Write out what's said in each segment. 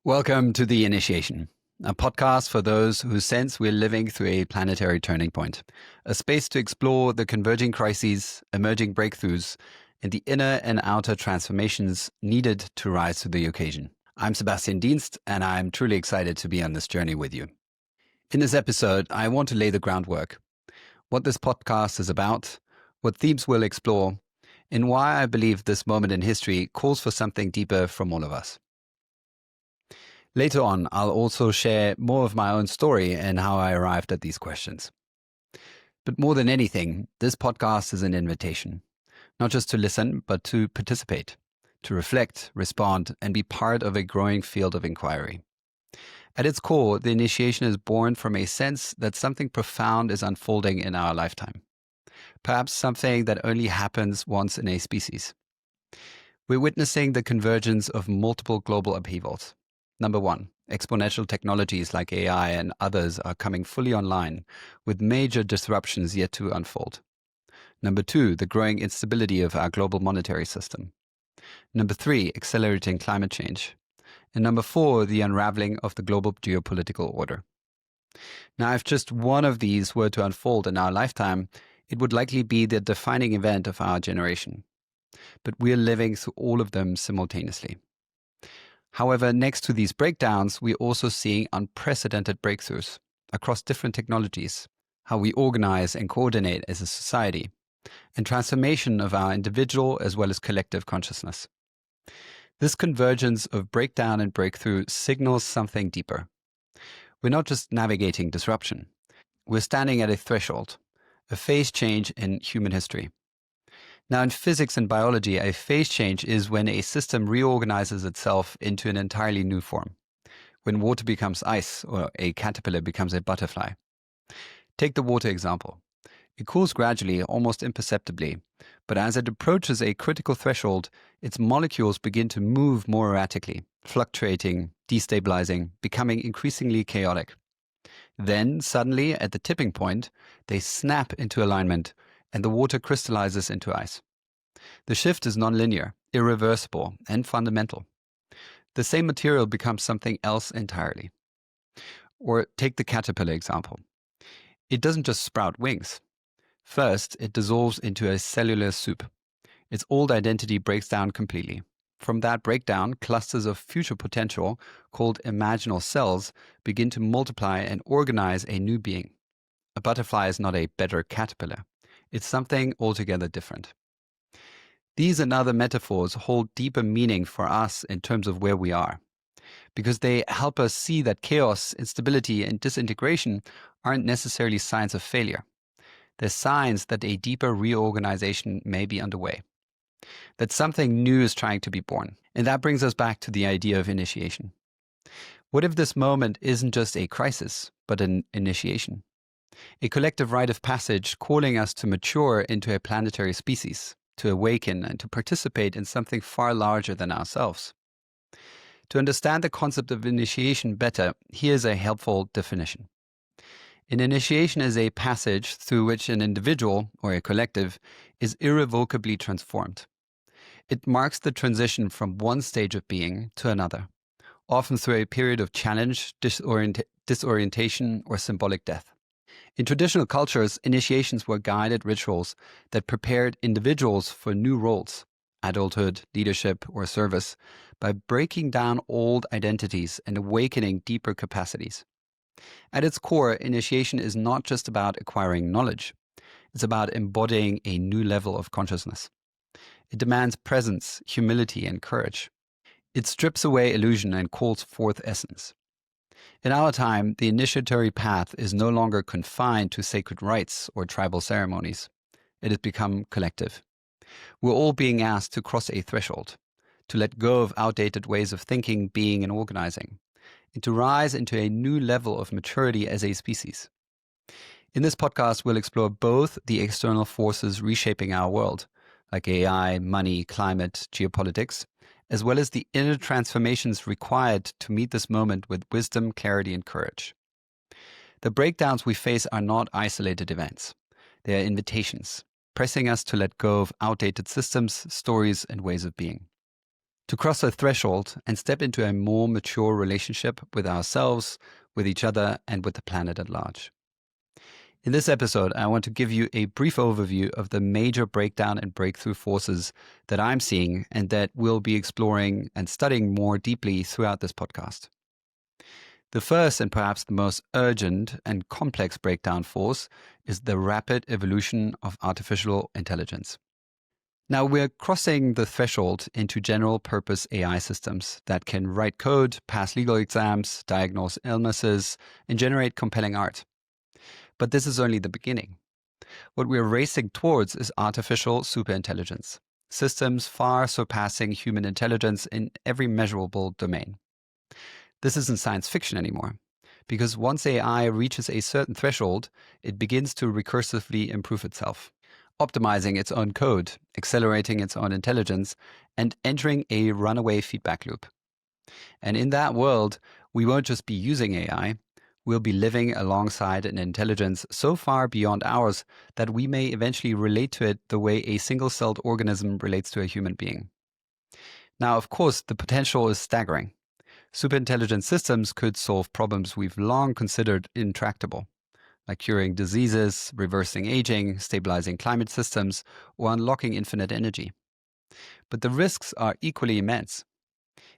Welcome to The Initiation, a podcast for those who sense we're living through a planetary turning point, a space to explore the converging crises, emerging breakthroughs, and the inner and outer transformations needed to rise to the occasion. I'm Sebastian Dienst, and I'm truly excited to be on this journey with you. In this episode, I want to lay the groundwork, what this podcast is about, what themes we'll explore, and why I believe this moment in history calls for something deeper from all of us. Later on, I'll also share more of my own story and how I arrived at these questions. But more than anything, this podcast is an invitation, not just to listen, but to participate, to reflect, respond, and be part of a growing field of inquiry. At its core, the initiation is born from a sense that something profound is unfolding in our lifetime, perhaps something that only happens once in a species. We're witnessing the convergence of multiple global upheavals. Number one, exponential technologies like AI and others are coming fully online, with major disruptions yet to unfold. Number two, the growing instability of our global monetary system. Number three, accelerating climate change. And number four, the unraveling of the global geopolitical order. Now, if just one of these were to unfold in our lifetime, it would likely be the defining event of our generation. But we're living through all of them simultaneously. However, next to these breakdowns, we're also seeing unprecedented breakthroughs across different technologies, how we organize and coordinate as a society, and transformation of our individual as well as collective consciousness. This convergence of breakdown and breakthrough signals something deeper. We're not just navigating disruption. We're standing at a threshold, a phase change in human history. Now, in physics and biology, a phase change is when a system reorganizes itself into an entirely new form, when water becomes ice or a caterpillar becomes a butterfly. Take the water example. It cools gradually, almost imperceptibly, but as it approaches a critical threshold, its molecules begin to move more erratically, fluctuating, destabilizing, becoming increasingly chaotic. Then, suddenly, at the tipping point, they snap into alignment, and the water crystallizes into ice. The shift is nonlinear, irreversible, and fundamental. The same material becomes something else entirely. Or take the caterpillar example. It doesn't just sprout wings. First, it dissolves into a cellular soup. Its old identity breaks down completely. From that breakdown, clusters of future potential, called imaginal cells, begin to multiply and organize a new being. A butterfly is not a better caterpillar. It's something altogether different. These and other metaphors hold deeper meaning for us in terms of where we are, because they help us see that chaos, instability, and disintegration aren't necessarily signs of failure. They're signs that a deeper reorganization may be underway, that something new is trying to be born. And that brings us back to the idea of initiation. What if this moment isn't just a crisis, but an initiation? A collective rite of passage calling us to mature into a planetary species, to awaken and to participate in something far larger than ourselves. To understand the concept of initiation better, here's a helpful definition. An initiation is a passage through which an individual, or a collective, is irrevocably transformed. It marks the transition from one stage of being to another, often through a period of challenge, disorientation, or symbolic death. In traditional cultures, initiations were guided rituals that prepared individuals for new roles, adulthood, leadership, or service, by breaking down old identities and awakening deeper capacities. At its core, initiation is not just about acquiring knowledge. It's about embodying a new level of consciousness. It demands presence, humility, and courage. It strips away illusion and calls forth essence. In our time, the initiatory path is no longer confined to sacred rites or tribal ceremonies. It has become collective. We're all being asked to cross a threshold, to let go of outdated ways of thinking, being, and organizing, and to rise into a new level of maturity as a species. In this podcast, we'll explore both the external forces reshaping our world, like AI, money, climate, geopolitics, as well as the inner transformations required to meet this moment with wisdom, clarity, and courage. The breakdowns we face are not isolated events. They are invitations, pressing us to let go of outdated systems, stories, and ways of being. to cross a threshold and step into a more mature relationship with ourselves, with each other, and with the planet at large. In this episode, I want to give you a brief overview of the major breakdown and breakthrough forces that I'm seeing and that we'll be exploring and studying more deeply throughout this podcast. The first and perhaps the most urgent and complex breakdown force is the rapid evolution of artificial intelligence. Now we're crossing the threshold into general purpose AI systems that can write code, pass legal exams, diagnose illnesses, and generate compelling art. But this is only the beginning. What we're racing towards is artificial superintelligence, systems far surpassing human intelligence in every measurable domain. This isn't science fiction anymore, because once AI reaches a certain threshold, it begins to recursively improve itself, optimizing its own code, accelerating its own intelligence, and entering a runaway feedback loop. And in that world, we won't just be using AI, we'll be living alongside an intelligence so far beyond ours that we may eventually relate to it the way a single-celled organism relates to a human being. Now, of course, the potential is staggering. Superintelligent systems could solve problems we've long considered intractable, like curing diseases, reversing aging, stabilizing climate systems, or unlocking infinite energy. But the risks are equally immense.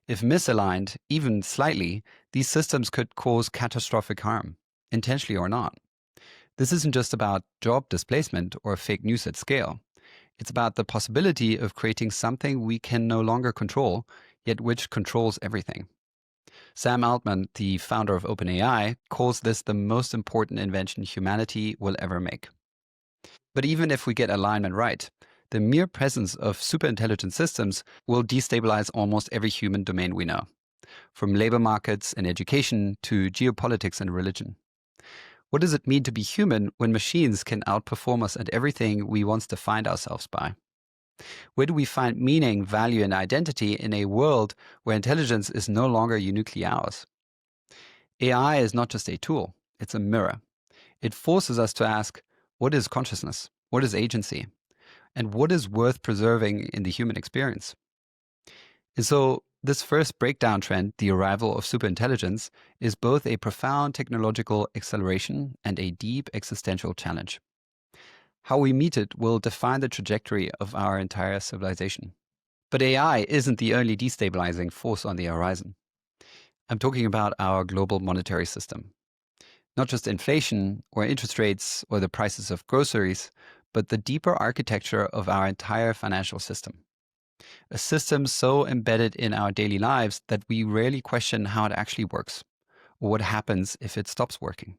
If misaligned, even slightly, these systems could cause catastrophic harm, intentionally or not. This isn't just about job displacement or fake news at scale. It's about the possibility of creating something we can no longer control, yet which controls everything. Sam Altman, the founder of OpenAI, calls this the most important invention humanity will ever make. But even if we get alignment right, the mere presence of superintelligent systems will destabilize almost every human domain we know, from labor markets and education to geopolitics and religion. What does it mean to be human when machines can outperform us at everything we once defined ourselves by? Where do we find meaning, value, and identity in a world where intelligence is no longer uniquely ours? AI is not just a tool, it's a mirror. It forces us to ask, what is consciousness? What is agency? And what is worth preserving in the human experience? And so this first breakdown trend, the arrival of superintelligence, is both a profound technological acceleration and a deep existential challenge. How we meet it will define the trajectory of our entire civilization. But AI isn't the only destabilizing force on the horizon. I'm talking about our global monetary system. Not just inflation or interest rates or the prices of groceries, but the deeper architecture of our entire financial system. A system so embedded in our daily lives that we rarely question how it actually works, or what happens if it stops working.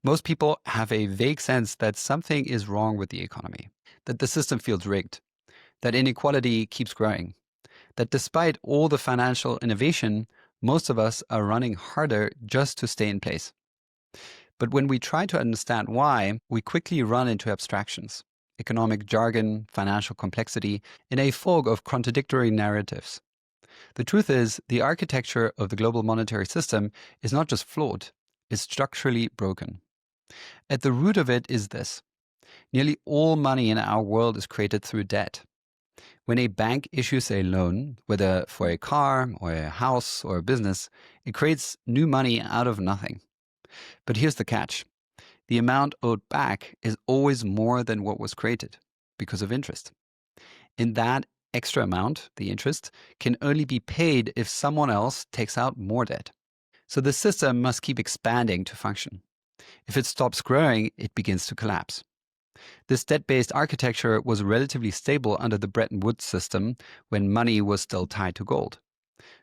Most people have a vague sense that something is wrong with the economy, that the system feels rigged, that inequality keeps growing, that despite all the financial innovation, most of us are running harder just to stay in place. But when we try to understand why, we quickly run into abstractions, economic jargon, financial complexity, in a fog of contradictory narratives. The truth is, the architecture of the global monetary system is not just flawed, it's structurally broken. At the root of it is this. Nearly all money in our world is created through debt. When a bank issues a loan, whether for a car or a house or a business, it creates new money out of nothing. But here's the catch. The amount owed back is always more than what was created because of interest. And that extra amount, the interest, can only be paid if someone else takes out more debt. So the system must keep expanding to function. If it stops growing, it begins to collapse. This debt-based architecture was relatively stable under the Bretton Woods system when money was still tied to gold.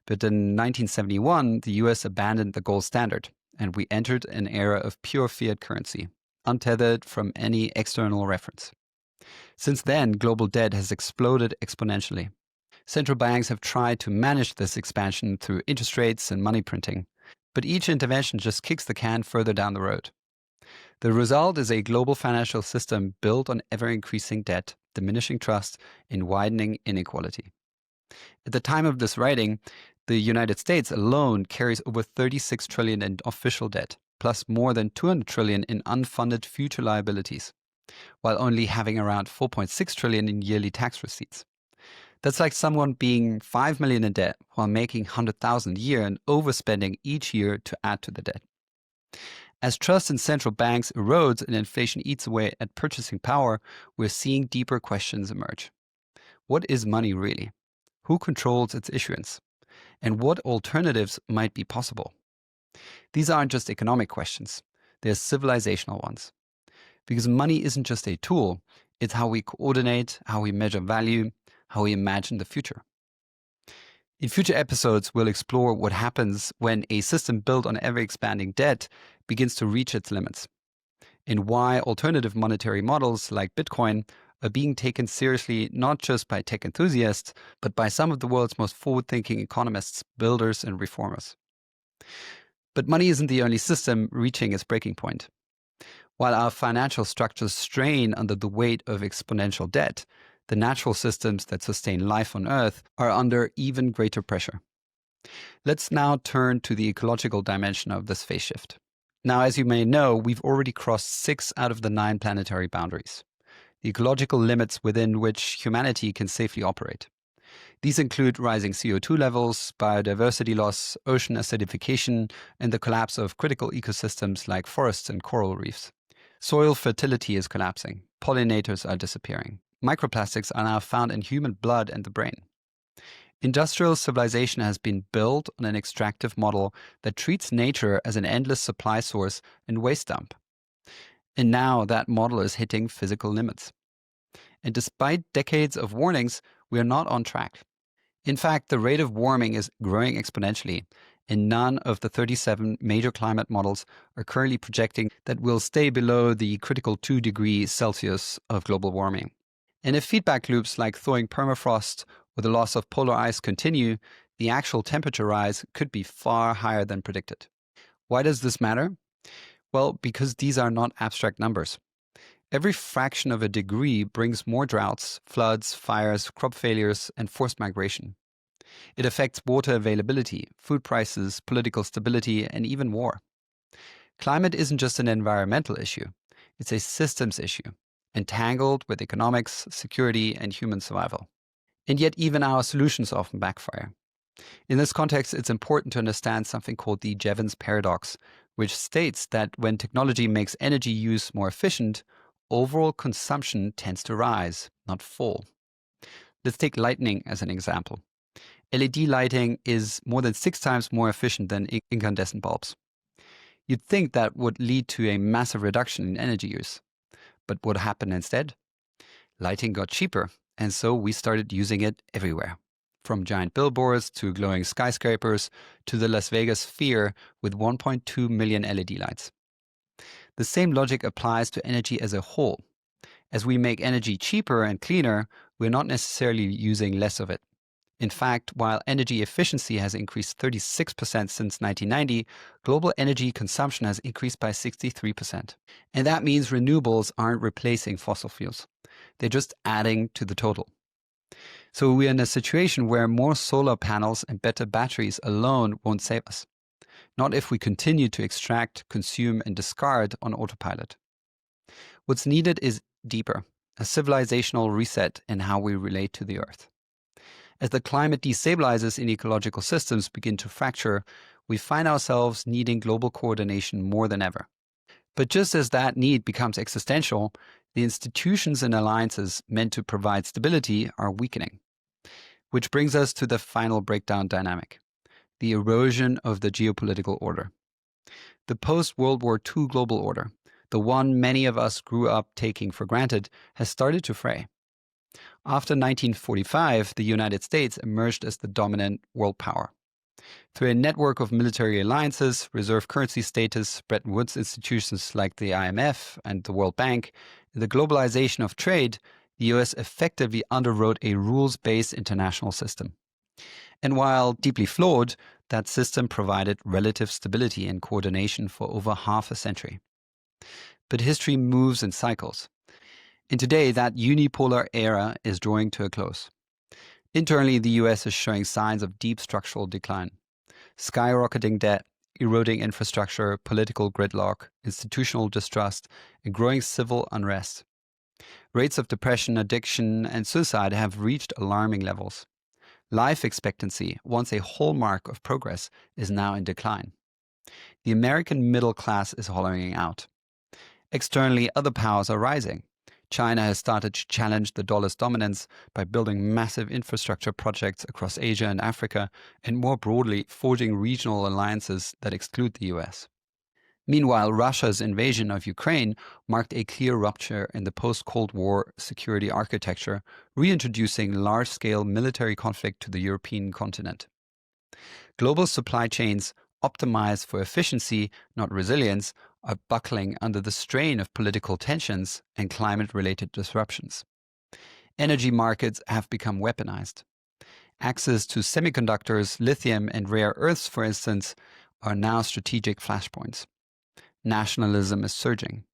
But in 1971, the US abandoned the gold standard, and we entered an era of pure fiat currency, untethered from any external reference. Since then, global debt has exploded exponentially. Central banks have tried to manage this expansion through interest rates and money printing, but each intervention just kicks the can further down the road. The result is a global financial system built on ever-increasing debt, diminishing trust, and widening inequality. At the time of this writing, the United States alone carries over $36 trillion in official debt, plus more than $200 trillion in unfunded future liabilities, while only having around $4.6 trillion in yearly tax receipts. That's like someone being 5 million in debt while making 100,000 a year and overspending each year to add to the debt. As trust in central banks erodes and inflation eats away at purchasing power, we're seeing deeper questions emerge. What is money really? Who controls its issuance? And what alternatives might be possible? These aren't just economic questions, they're civilizational ones. Because money isn't just a tool, it's how we coordinate, how we measure value, how we imagine the future. In future episodes, we'll explore what happens when a system built on ever-expanding debt begins to reach its limits, and why alternative monetary models like Bitcoin are being taken seriously not just by tech enthusiasts, but by some of the world's most forward-thinking economists, builders, and reformers. But money isn't the only system reaching its breaking point. While our financial structures strain under the weight of exponential debt, the natural systems that sustain life on Earth are under even greater pressure. Let's now turn to the ecological dimension of this phase shift. Now, as you may know, we've already crossed 6 out of the 9 planetary boundaries, the ecological limits within which humanity can safely operate. These include rising CO2 levels, biodiversity loss, ocean acidification, and the collapse of critical ecosystems like forests and coral reefs. Soil fertility is collapsing. Pollinators are disappearing. Microplastics are now found in human blood and the brain. Industrial civilization has been built on an extractive model that treats nature as an endless supply source and waste dump. And now that model is hitting physical limits. And despite decades of warnings, we are not on track. In fact, the rate of warming is growing exponentially, and none of the 37 major climate models are currently projecting that we'll stay below the critical 2 degrees Celsius of global warming. And if feedback loops like thawing permafrost or the loss of polar ice continue, the actual temperature rise could be far higher than predicted. Why does this matter? Well, because these are not abstract numbers. Every fraction of a degree brings more droughts, floods, fires, crop failures, and forced migration. It affects water availability, food prices, political stability, and even war. Climate isn't just an environmental issue, it's a systems issue, entangled with economics, security, and human survival. And yet even our solutions often backfire. In this context, it's important to understand something called the Jevons paradox, which states that when technology makes energy use more efficient, overall consumption tends to rise, not fall. Let's take lighting as an example. LED lighting is more than 6 times more efficient than incandescent bulbs. You'd think that would lead to a massive reduction in energy use. But what happened instead? Lighting got cheaper, and so we started using it everywhere. From giant billboards to glowing skyscrapers to the Las Vegas Sphere with 1.2 million LED lights. The same logic applies to energy as a whole. As we make energy cheaper and cleaner, we're not necessarily using less of it. In fact, while energy efficiency has increased 36% since 1990, global energy consumption has increased by 63%. And that means renewables aren't replacing fossil fuels. They're just adding to the total. So we're in a situation where more solar panels and better batteries alone won't save us. Not if we continue to extract, consume, and discard on autopilot. What's needed is deeper, a civilizational reset in how we relate to the Earth. As the climate destabilizes and ecological systems begin to fracture, we find ourselves needing global coordination more than ever. But just as that need becomes existential, the institutions and alliances meant to provide stability are weakening. Which brings us to the final breakdown dynamic, the erosion of the geopolitical order. The post-World War II global order, the one many of us grew up taking for granted, has started to fray. After 1945, the United States emerged as the dominant world power. Through a network of military alliances, reserve currency status, Bretton Woods institutions like the IMF and the World Bank, and the globalization of trade, the US effectively underwrote a rules-based international system. And while deeply flawed, that system provided relative stability and coordination for over half a century. But history moves in cycles. And today, that unipolar era is drawing to a close. Internally, the US is showing signs of deep structural decline. Skyrocketing debt, eroding infrastructure, political gridlock, institutional distrust, and growing civil unrest. Rates of depression, addiction, and suicide have reached alarming levels. Life expectancy, once a hallmark of progress, is now in decline. The American middle class is hollowing out. Externally, other powers are rising. China has started to challenge the dollar's dominance by building massive infrastructure projects across Asia and Africa, and more broadly, forging regional alliances that exclude the US. Meanwhile, Russia's invasion of Ukraine marked a clear rupture in the post-Cold War security architecture, reintroducing large-scale military conflict to the European continent. Global supply chains, optimized for efficiency, not resilience, are buckling under the strain of political tensions and climate-related disruptions. Energy markets have become weaponized. Access to semiconductors, lithium, and rare earths, for instance, are now strategic flashpoints. Nationalism is surging.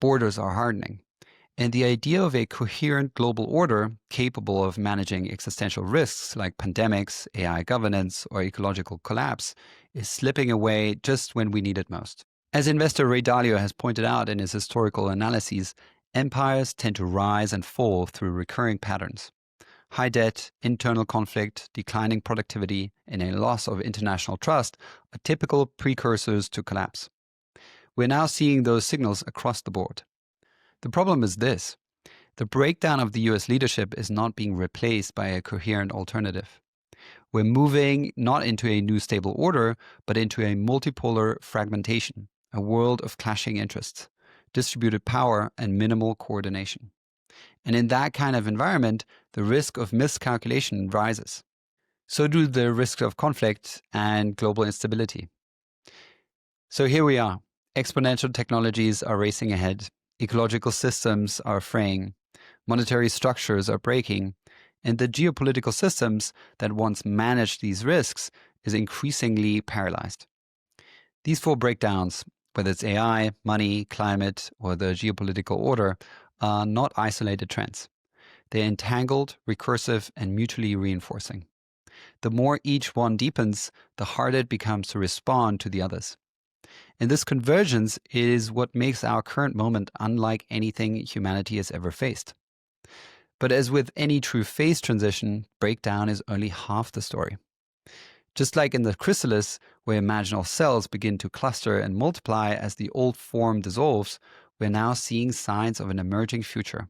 Borders are hardening. And the idea of a coherent global order capable of managing existential risks like pandemics, AI governance, or ecological collapse is slipping away just when we need it most. As investor Ray Dalio has pointed out in his historical analyses, empires tend to rise and fall through recurring patterns. High debt, internal conflict, declining productivity, and a loss of international trust are typical precursors to collapse. We're now seeing those signals across the board. The problem is this: the breakdown of the US leadership is not being replaced by a coherent alternative. We're moving not into a new stable order, but into a multipolar fragmentation, a world of clashing interests, distributed power, and minimal coordination. And in that kind of environment, the risk of miscalculation rises. So do the risks of conflict and global instability. So here we are. Exponential technologies are racing ahead. Ecological systems are fraying. Monetary structures are breaking. And the geopolitical systems that once managed these risks is increasingly paralyzed. These four breakdowns, whether it's AI, money, climate, or the geopolitical order, are not isolated trends. They're entangled, recursive, and mutually reinforcing. The more each one deepens, the harder it becomes to respond to the others. And this convergence is what makes our current moment unlike anything humanity has ever faced. But as with any true phase transition, breakdown is only half the story. Just like in the chrysalis, where imaginal cells begin to cluster and multiply as the old form dissolves, we're now seeing signs of an emerging future.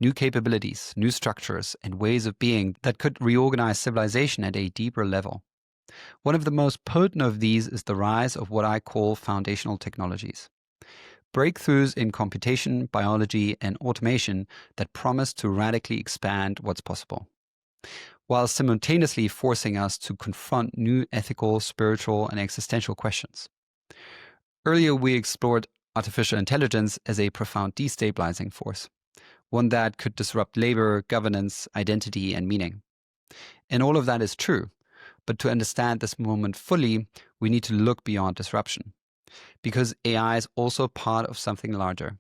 New capabilities, new structures, and ways of being that could reorganize civilization at a deeper level. One of the most potent of these is the rise of what I call foundational technologies. Breakthroughs in computation, biology, and automation that promise to radically expand what's possible, while simultaneously forcing us to confront new ethical, spiritual, and existential questions. Earlier, we explored artificial intelligence as a profound destabilizing force, one that could disrupt labor, governance, identity, and meaning. And all of that is true. But to understand this moment fully, we need to look beyond disruption. Because AI is also part of something larger,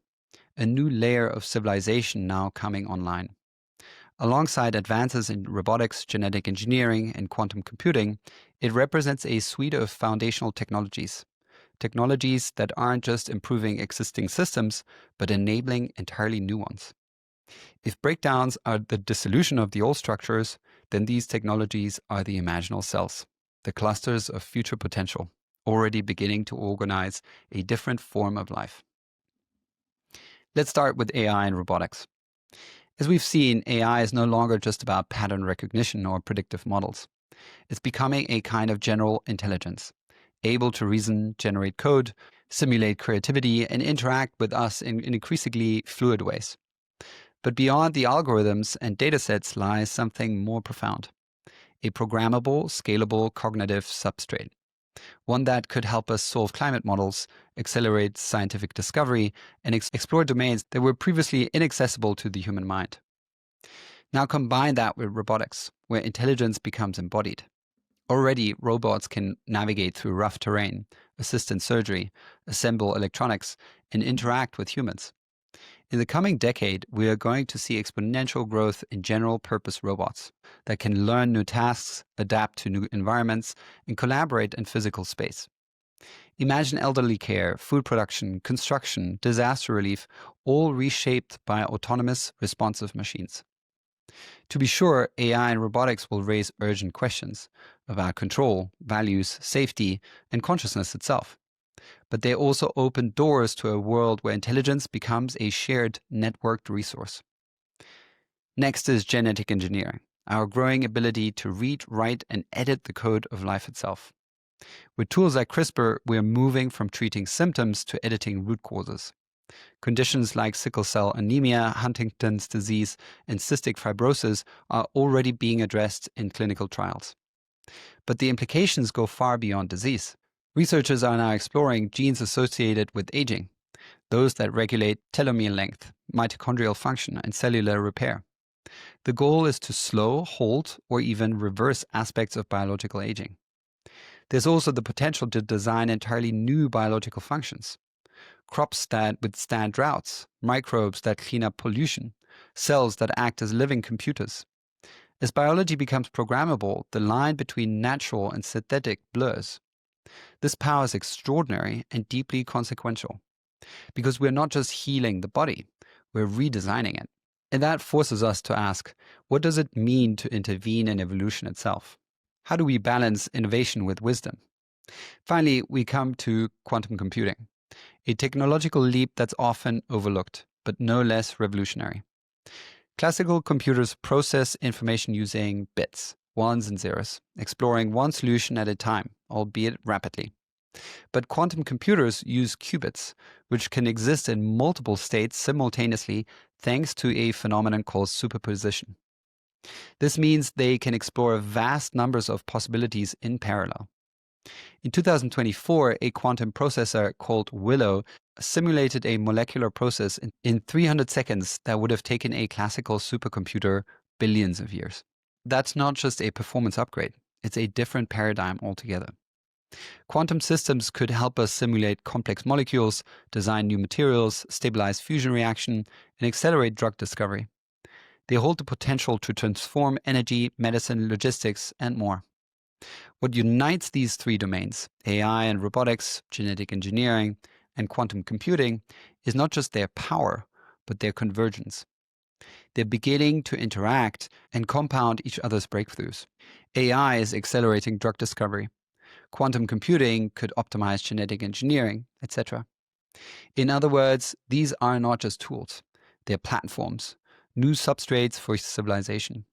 a new layer of civilization now coming online. Alongside advances in robotics, genetic engineering, and quantum computing, it represents a suite of foundational technologies. Technologies that aren't just improving existing systems, but enabling entirely new ones. If breakdowns are the dissolution of the old structures, then these technologies are the imaginal cells, the clusters of future potential, already beginning to organize a different form of life. Let's start with AI and robotics. As we've seen, AI is no longer just about pattern recognition or predictive models. It's becoming a kind of general intelligence, able to reason, generate code, simulate creativity, and interact with us in increasingly fluid ways. But beyond the algorithms and datasets lies something more profound: a programmable, scalable cognitive substrate, one that could help us solve climate models, accelerate scientific discovery, and explore domains that were previously inaccessible to the human mind. Now combine that with robotics, where intelligence becomes embodied. Already, robots can navigate through rough terrain, assist in surgery, assemble electronics, and interact with humans. In the coming decade, we are going to see exponential growth in general-purpose robots that can learn new tasks, adapt to new environments, and collaborate in physical space. Imagine elderly care, food production, construction, disaster relief, all reshaped by autonomous, responsive machines. To be sure, AI and robotics will raise urgent questions about control, values, safety, and consciousness itself. But they also open doors to a world where intelligence becomes a shared, networked resource. Next is genetic engineering, our growing ability to read, write, and edit the code of life itself. With tools like CRISPR, we're moving from treating symptoms to editing root causes. Conditions like sickle cell anemia, Huntington's disease, and cystic fibrosis are already being addressed in clinical trials. But the implications go far beyond disease. Researchers are now exploring genes associated with aging, those that regulate telomere length, mitochondrial function, and cellular repair. The goal is to slow, halt, or even reverse aspects of biological aging. There's also the potential to design entirely new biological functions. Crops that withstand droughts, microbes that clean up pollution, cells that act as living computers. As biology becomes programmable, the line between natural and synthetic blurs. This power is extraordinary and deeply consequential, because we're not just healing the body, we're redesigning it. And that forces us to ask, what does it mean to intervene in evolution itself? How do we balance innovation with wisdom? Finally, we come to quantum computing, a technological leap that's often overlooked, but no less revolutionary. Classical computers process information using bits, ones and zeros, exploring one solution at a time, albeit rapidly. But quantum computers use qubits, which can exist in multiple states simultaneously thanks to a phenomenon called superposition. This means they can explore vast numbers of possibilities in parallel. In 2024, a quantum processor called Willow simulated a molecular process in 300 seconds that would have taken a classical supercomputer billions of years. That's not just a performance upgrade, it's a different paradigm altogether. Quantum systems could help us simulate complex molecules, design new materials, stabilize fusion reaction, and accelerate drug discovery. They hold the potential to transform energy, medicine, logistics, and more. What unites these three domains, AI and robotics, genetic engineering, and quantum computing, is not just their power, but their convergence. They're beginning to interact and compound each other's breakthroughs. AI is accelerating drug discovery. Quantum computing could optimize genetic engineering, etc. In other words, these are not just tools, they're platforms, new substrates for civilization.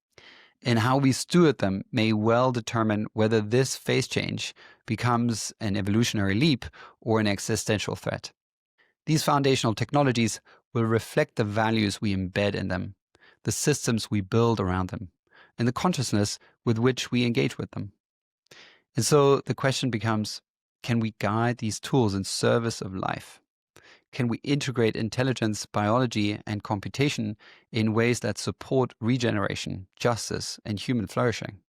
And how we steward them may well determine whether this phase change becomes an evolutionary leap or an existential threat. These foundational technologies will reflect the values we embed in them, the systems we build around them, and the consciousness with which we engage with them. And so the question becomes, can we guide these tools in service of life? Can we integrate intelligence, biology, and computation in ways that support regeneration, justice, and human flourishing?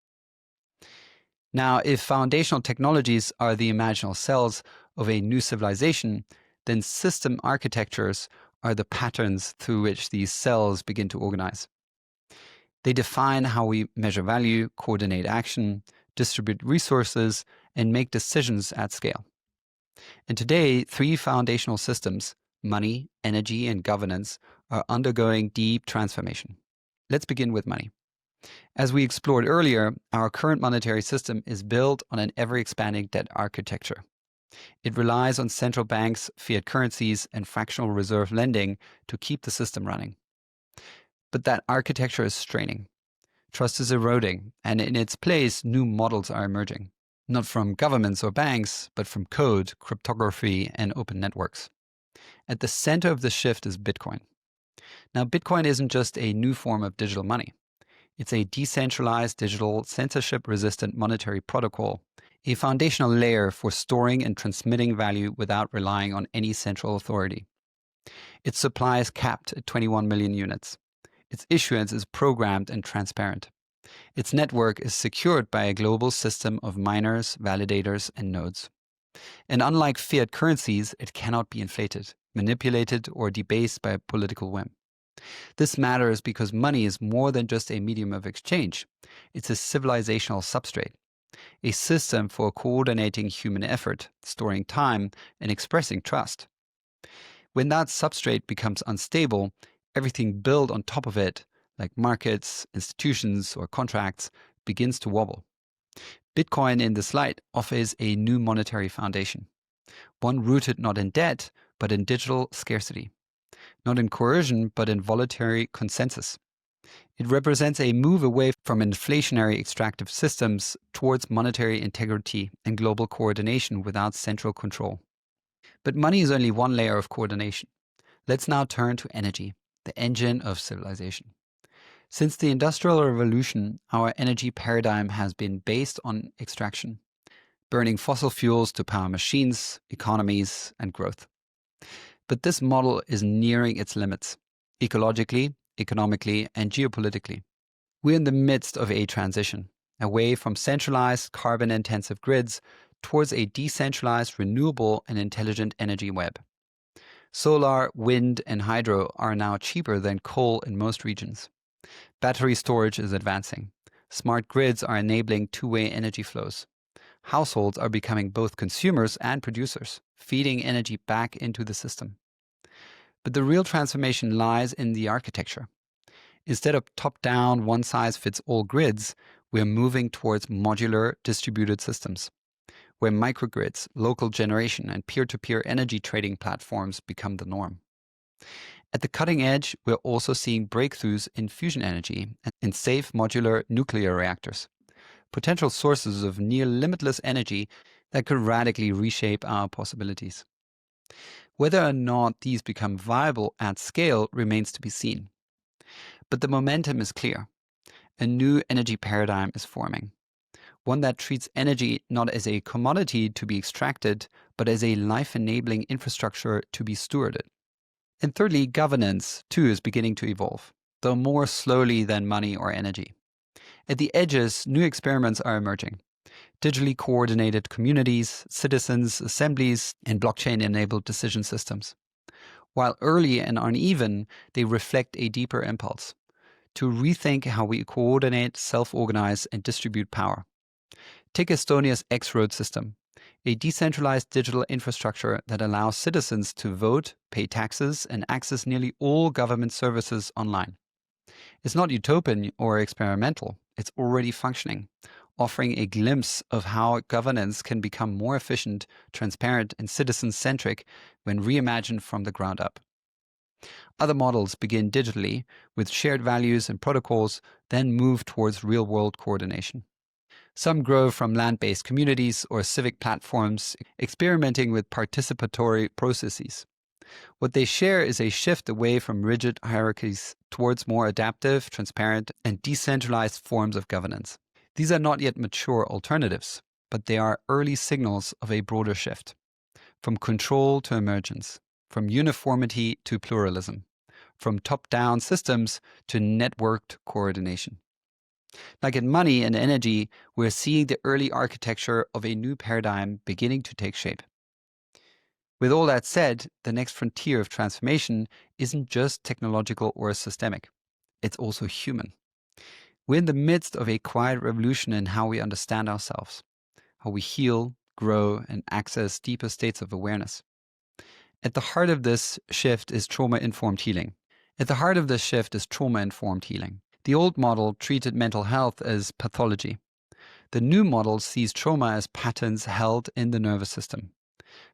Now, if foundational technologies are the imaginal cells of a new civilization, then system architectures are the patterns through which these cells begin to organize. They define how we measure value, coordinate action, distribute resources, and make decisions at scale. And today, three foundational systems, money, energy, and governance, are undergoing deep transformation. Let's begin with money. As we explored earlier, our current monetary system is built on an ever-expanding debt architecture. It relies on central banks, fiat currencies, and fractional reserve lending to keep the system running. But that architecture is straining. Trust is eroding, and in its place, new models are emerging. Not from governments or banks, but from code, cryptography, and open networks. At the center of the shift is Bitcoin. Now, Bitcoin isn't just a new form of digital money. It's a decentralized, digital, censorship-resistant monetary protocol, a foundational layer for storing and transmitting value without relying on any central authority. Its supply is capped at 21 million units. Its issuance is programmed and transparent. Its network is secured by a global system of miners, validators, and nodes. And unlike fiat currencies, it cannot be inflated, manipulated, or debased by a political whim. This matters because money is more than just a medium of exchange. It's a civilizational substrate. a system for coordinating human effort, storing time, and expressing trust. When that substrate becomes unstable, everything built on top of it, like markets, institutions, or contracts, begins to wobble. Bitcoin in this light offers a new monetary foundation, one rooted not in debt, but in digital scarcity, not in coercion, but in voluntary consensus. It represents a move away from inflationary extractive systems towards monetary integrity and global coordination without central control. But money is only one layer of coordination. Let's now turn to energy, the engine of civilization. Since the Industrial Revolution, our energy paradigm has been based on extraction, burning fossil fuels to power machines, economies, and growth. But this model is nearing its limits, ecologically, economically, and geopolitically. We're in the midst of a transition, away from centralized, carbon-intensive grids towards a decentralized, renewable, and intelligent energy web. Solar, wind, and hydro are now cheaper than coal in most regions. Battery storage is advancing. Smart grids are enabling two-way energy flows. Households are becoming both consumers and producers, feeding energy back into the system. But the real transformation lies in the architecture. Instead of top-down, one-size-fits-all grids, we're moving towards modular, distributed systems, where microgrids, local generation, and peer-to-peer energy trading platforms become the norm. At the cutting edge, we're also seeing breakthroughs in fusion energy and in safe modular nuclear reactors, potential sources of near-limitless energy that could radically reshape our possibilities. Whether or not these become viable at scale remains to be seen. But the momentum is clear. A new energy paradigm is forming, one that treats energy not as a commodity to be extracted, but as a life-enabling infrastructure to be stewarded. And thirdly, governance, too, is beginning to evolve, though more slowly than money or energy. At the edges, new experiments are emerging. Digitally coordinated communities, citizens, assemblies, and blockchain-enabled decision systems. While early and uneven, they reflect a deeper impulse to rethink how we coordinate, self-organize, and distribute power. Take Estonia's X-Road system, a decentralized digital infrastructure that allows citizens to vote, pay taxes, and access nearly all government services online. It's not utopian or experimental, it's already functioning, offering a glimpse of how governance can become more efficient, transparent, and citizen-centric when reimagined from the ground up. Other models begin digitally, with shared values and protocols, then move towards real-world coordination. Some grow from land-based communities or civic platforms, experimenting with participatory processes. What they share is a shift away from rigid hierarchies towards more adaptive, transparent, and decentralized forms of governance. These are not yet mature alternatives, but they are early signals of a broader shift, from control to emergence, from uniformity to pluralism, from top-down systems to networked coordination. Like in money and energy, we're seeing the early architecture of a new paradigm beginning to take shape. With all that said, the next frontier of transformation isn't just technological or systemic. It's also human. We're in the midst of a quiet revolution in how we understand ourselves, how we heal, grow, and access deeper states of awareness. At the heart of this shift is trauma-informed healing. The old model treated mental health as pathology. The new model sees trauma as patterns held in the nervous system,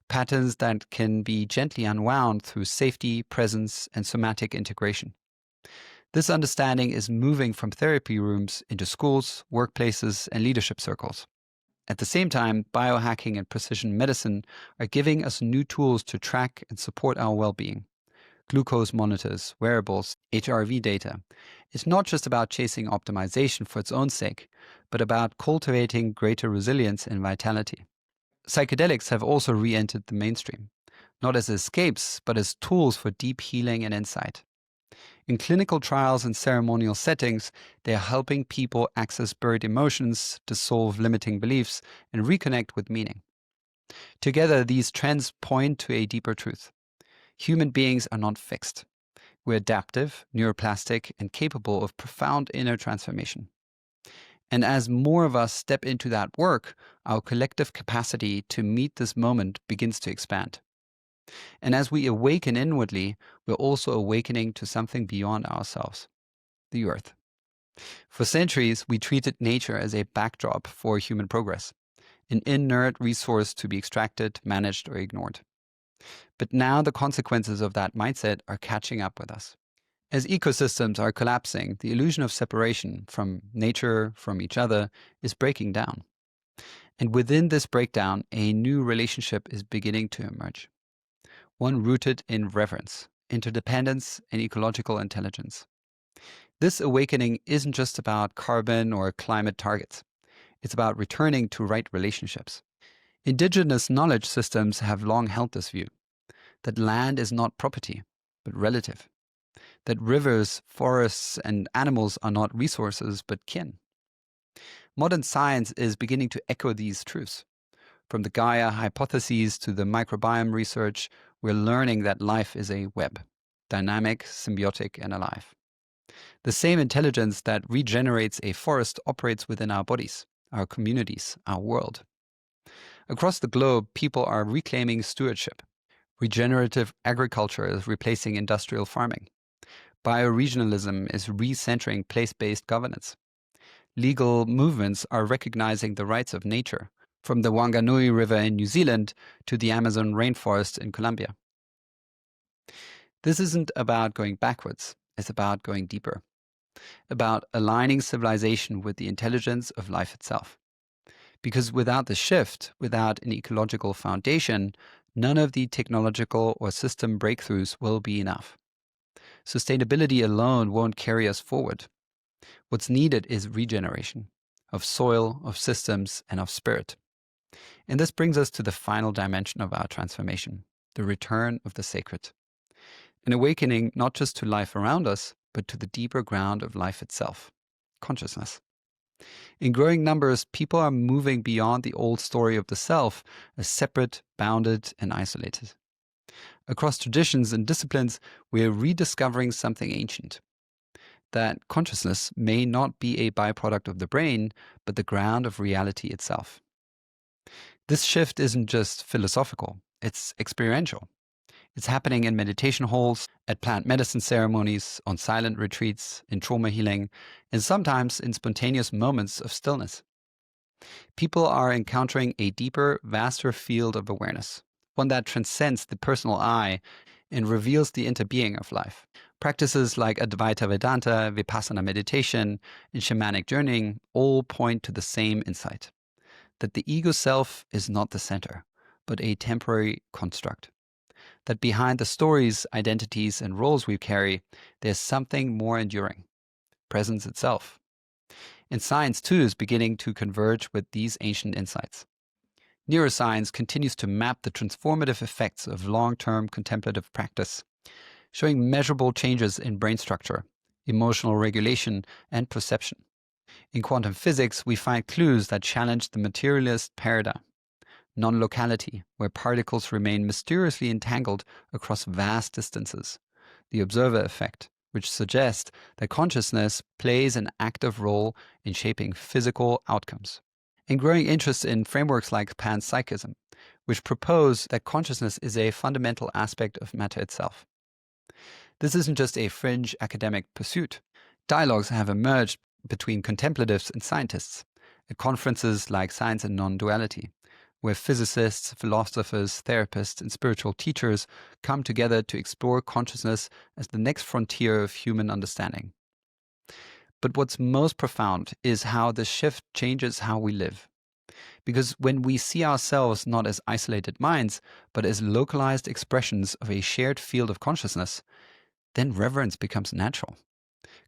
patterns that can be gently unwound through safety, presence, and somatic integration. This understanding is moving from therapy rooms into schools, workplaces, and leadership circles. At the same time, biohacking and precision medicine are giving us new tools to track and support our well-being. Glucose monitors, wearables, HRV data. It's not just about chasing optimization for its own sake, but about cultivating greater resilience and vitality. Psychedelics have also re-entered the mainstream, not as escapes, but as tools for deep healing and insight. In clinical trials and ceremonial settings, they are helping people access buried emotions, dissolve limiting beliefs, and reconnect with meaning. Together, these trends point to a deeper truth. Human beings are not fixed. We're adaptive, neuroplastic, and capable of profound inner transformation. And as more of us step into that work, our collective capacity to meet this moment begins to expand. And as we awaken inwardly, we're also awakening to something beyond ourselves, the earth. For centuries, we treated nature as a backdrop for human progress, an inert resource to be extracted, managed, or ignored. But now the consequences of that mindset are catching up with us. As ecosystems are collapsing, the illusion of separation from nature, from each other, is breaking down. And within this breakdown, a new relationship is beginning to emerge. One rooted in reverence, interdependence, and ecological intelligence. This awakening isn't just about carbon or climate targets. It's about returning to right relationships. Indigenous knowledge systems have long held this view, that land is not property, but relative. That rivers, forests, and animals are not resources, but kin. Modern science is beginning to echo these truths. From the Gaia hypotheses to the microbiome research, we're learning that life is a web, dynamic, symbiotic, and alive. The same intelligence that regenerates a forest operates within our bodies, our communities, our world. Across the globe, people are reclaiming stewardship. Regenerative agriculture is replacing industrial farming. Bioregionalism is recentering place-based governance. Legal movements are recognizing the rights of nature, from the Wanganui River in New Zealand to the Amazon rainforest in Colombia. This isn't about going backwards, it's about going deeper, about aligning civilization with the intelligence of life itself. Because without the shift, without an ecological foundation, none of the technological or system breakthroughs will be enough. Sustainability alone won't carry us forward. What's needed is regeneration of soil, of systems, and of spirit. And this brings us to the final dimension of our transformation, the return of the sacred. An awakening not just to life around us, but to the deeper ground of life itself, consciousness. In growing numbers, people are moving beyond the old story of the self as separate, bounded, and isolated. Across traditions and disciplines, we are rediscovering something ancient. That consciousness may not be a byproduct of the brain, but the ground of reality itself. This shift isn't just philosophical, it's experiential. It's happening in meditation halls, at plant medicine ceremonies, on silent retreats, in trauma healing, and sometimes in spontaneous moments of stillness. People are encountering a deeper, vaster field of awareness, one that transcends the personal I and reveals the interbeing of life. Practices like Advaita Vedanta, Vipassana meditation, and shamanic journeying all point to the same insight, that the ego self is not the center, but a temporary construct. That behind the stories, identities, and roles we carry, there's something more enduring, presence itself. And science, too, is beginning to converge with these ancient insights. Neuroscience continues to map the transformative effects of long-term contemplative practice, showing measurable changes in brain structure, emotional regulation, and perception. In quantum physics, we find clues that challenge the materialist paradigm. Non-locality, where particles remain mysteriously entangled across vast distances. The observer effect, which suggests that consciousness plays an active role in shaping physical outcomes. And growing interest in frameworks like panpsychism, which propose that consciousness is a fundamental aspect of matter itself. This isn't just a fringe academic pursuit. Dialogues have emerged between contemplatives and scientists at conferences like Science and Non-Duality, where physicists, philosophers, therapists, and spiritual teachers come together to explore consciousness as the next frontier of human understanding. But what's most profound is how this shift changes how we live. Because when we see ourselves not as isolated minds, but as localized expressions of a shared field of consciousness, then reverence becomes natural.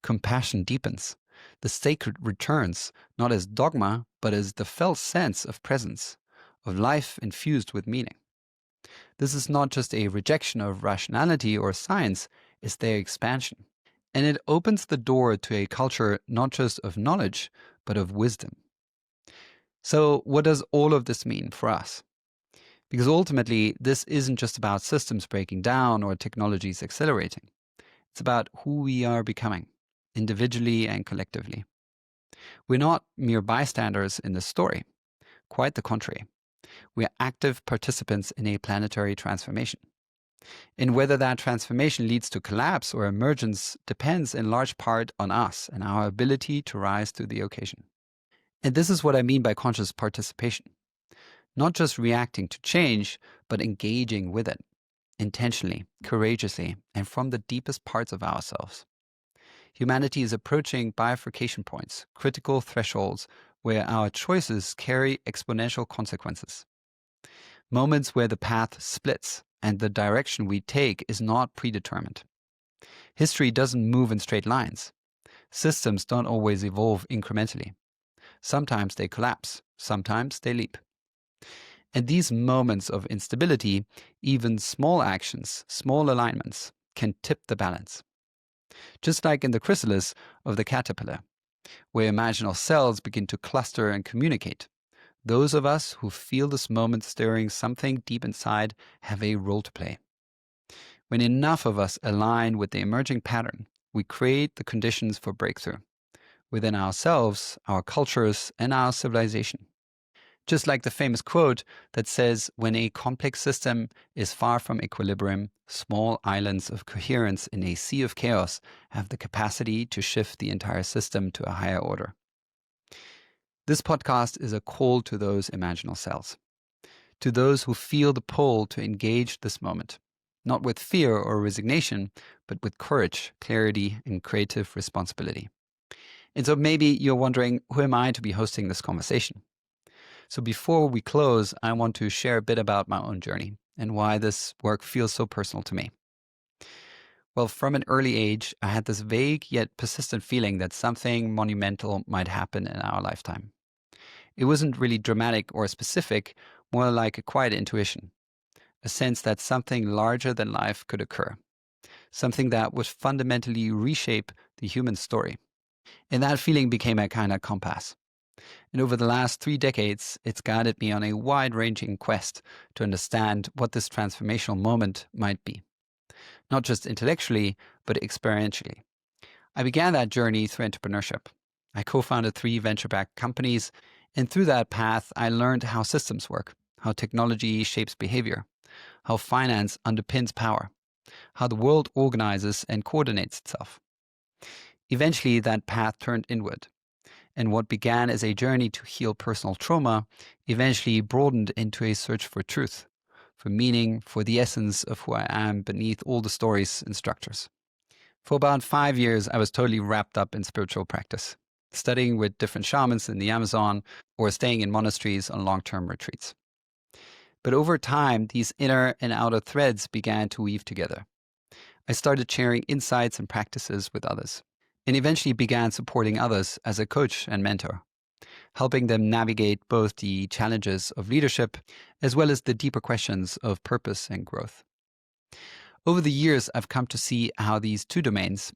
Compassion deepens. The sacred returns, not as dogma, but as the felt sense of presence, of life infused with meaning. This is not just a rejection of rationality or science, it's their expansion. And it opens the door to a culture not just of knowledge, but of wisdom. So what does all of this mean for us? Because ultimately, this isn't just about systems breaking down or technologies accelerating. It's about who we are becoming, individually and collectively. We're not mere bystanders in this story. Quite the contrary. We are active participants in a planetary transformation. And whether that transformation leads to collapse or emergence depends in large part on us and our ability to rise to the occasion. And this is what I mean by conscious participation. Not just reacting to change, but engaging with it intentionally, courageously, and from the deepest parts of ourselves. Humanity is approaching bifurcation points, critical thresholds where our choices carry exponential consequences. Moments where the path splits and the direction we take is not predetermined. History doesn't move in straight lines. Systems don't always evolve incrementally. Sometimes they collapse, sometimes they leap. And these moments of instability, even small actions, small alignments, can tip the balance. Just like in the chrysalis of the caterpillar, where imaginal cells begin to cluster and communicate, those of us who feel this moment stirring something deep inside have a role to play. When enough of us align with the emerging pattern, we create the conditions for breakthrough within ourselves, our cultures, and our civilization. Just like the famous quote that says, when a complex system is far from equilibrium, small islands of coherence in a sea of chaos have the capacity to shift the entire system to a higher order. This podcast is a call to those imaginal cells, to those who feel the pull to engage this moment, not with fear or resignation, but with courage, clarity, and creative responsibility. And so maybe you're wondering, who am I to be hosting this conversation? So before we close, I want to share a bit about my own journey and why this work feels so personal to me. Well, from an early age, I had this vague yet persistent feeling that something monumental might happen in our lifetime. It wasn't really dramatic or specific, more like a quiet intuition, a sense that something larger than life could occur, something that would fundamentally reshape the human story. And that feeling became a kind of compass. And over the last 3 decades, it's guided me on a wide-ranging quest to understand what this transformational moment might be, not just intellectually, but experientially. I began that journey through entrepreneurship. I co-founded 3 venture-backed companies, and through that path, I learned how systems work, how technology shapes behavior, how finance underpins power, how the world organizes and coordinates itself. Eventually, that path turned inward. And what began as a journey to heal personal trauma eventually broadened into a search for truth, for meaning, for the essence of who I am beneath all the stories and structures. For about 5 years, I was totally wrapped up in spiritual practice, studying with different shamans in the Amazon or staying in monasteries on long-term retreats. But over time, these inner and outer threads began to weave together. I started sharing insights and practices with others, and eventually began supporting others as a coach and mentor, helping them navigate both the challenges of leadership as well as the deeper questions of purpose and growth. Over the years, I've come to see how these 2 domains,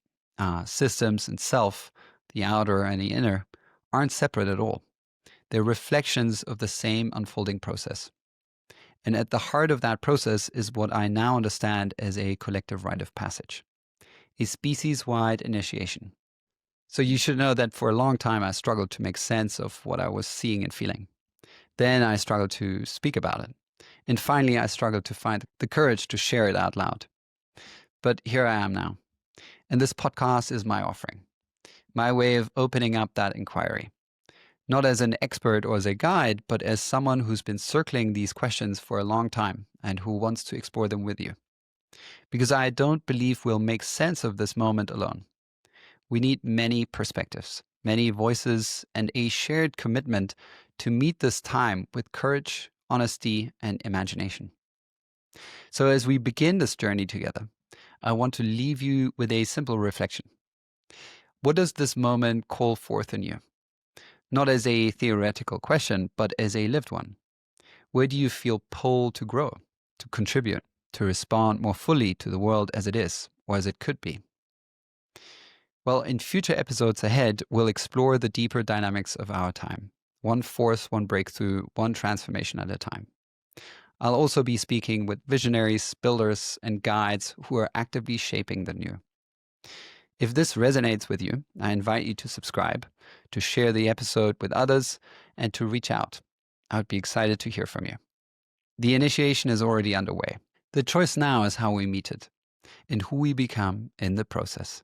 systems and self, the outer and the inner, aren't separate at all. They're reflections of the same unfolding process. And at the heart of that process is what I now understand as a collective rite of passage, a species-wide initiation. So you should know that for a long time, I struggled to make sense of what I was seeing and feeling. Then I struggled to speak about it. And finally, I struggled to find the courage to share it out loud. But here I am now. And this podcast is my offering, my way of opening up that inquiry. Not as an expert or as a guide, but as someone who's been circling these questions for a long time and who wants to explore them with you. Because I don't believe we'll make sense of this moment alone. We need many perspectives, many voices, and a shared commitment to meet this time with courage, honesty, and imagination. So as we begin this journey together, I want to leave you with a simple reflection. What does this moment call forth in you? Not as a theoretical question, but as a lived one. Where do you feel pulled to grow, to contribute, to respond more fully to the world as it is, or as it could be? Well, in future episodes ahead, we'll explore the deeper dynamics of our time, one force, one breakthrough, one transformation at a time. I'll also be speaking with visionaries, builders, and guides who are actively shaping the new. If this resonates with you, I invite you to subscribe, to share the episode with others, and to reach out. I would be excited to hear from you. The initiation is already underway. The choice now is how we meet it and who we become in the process.